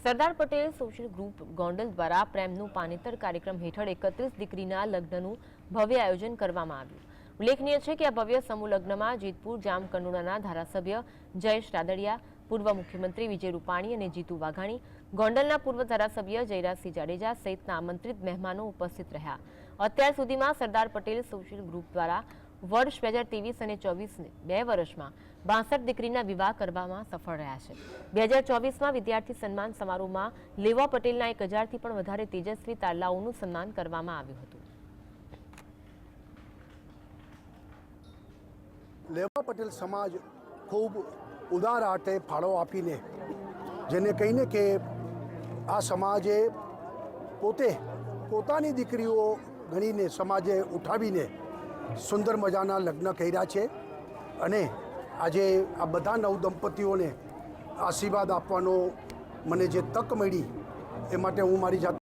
Sardar Patel social group Gondal દ્વારા પ્રેમનું પાનેતર કાર્યક્રમ હેઠળ 31 દીકરીના લગ્નનું ભવ્ય આયોજન કરવામાં આવ્યું। ઉલ્લેખનીય છે કે આ ભવ્ય સમૂહ લગ્નમાં જેતપુર જામકંડોળાના ધારાસભ્ય જયેશ રાદડિયા, પૂર્વ મુખ્યમંત્રી વિજય રૂપાણી અને જીતુ વાઘાણી, ગોંડલના પૂર્વ ધારાસભ્ય જયરાજસિંહ જાડેજા સહિતના આમંત્રિત મહેમાનો ઉપસ્થિત રહ્યા। અત્યાર સુધીમાં સરદાર પટેલ સોશિયલ ગ્રુપ દ્વારા વર્ષ 2023 અને 24 બે વર્ષમાં 62 દીકરીના વિવાહ કરવામાં સફળ રહ્યા છે। 2024માં વિદ્યાર્થી સન્માન સમારોહમાં લેવા પટેલના 1000થી પણ વધારે તેજસ્વી તારલાઓનું સન્માન કરવામાં આવ્યું હતું। લેવા પટેલ સમાજ ખૂબ ઉદાર હાથે ફાળો આપીને જેને કહીને કે આ સમાજે પોતાની દીકરીઓ ગણીને સમાજે ઉઠાવીને સુંદર મજાના લગ્ન કર્યા છે અને આજે આ બધા નવદંપતીઓને આશીર્વાદ આપવાનો મને જે તક મળી એ માટે હું મારી જાત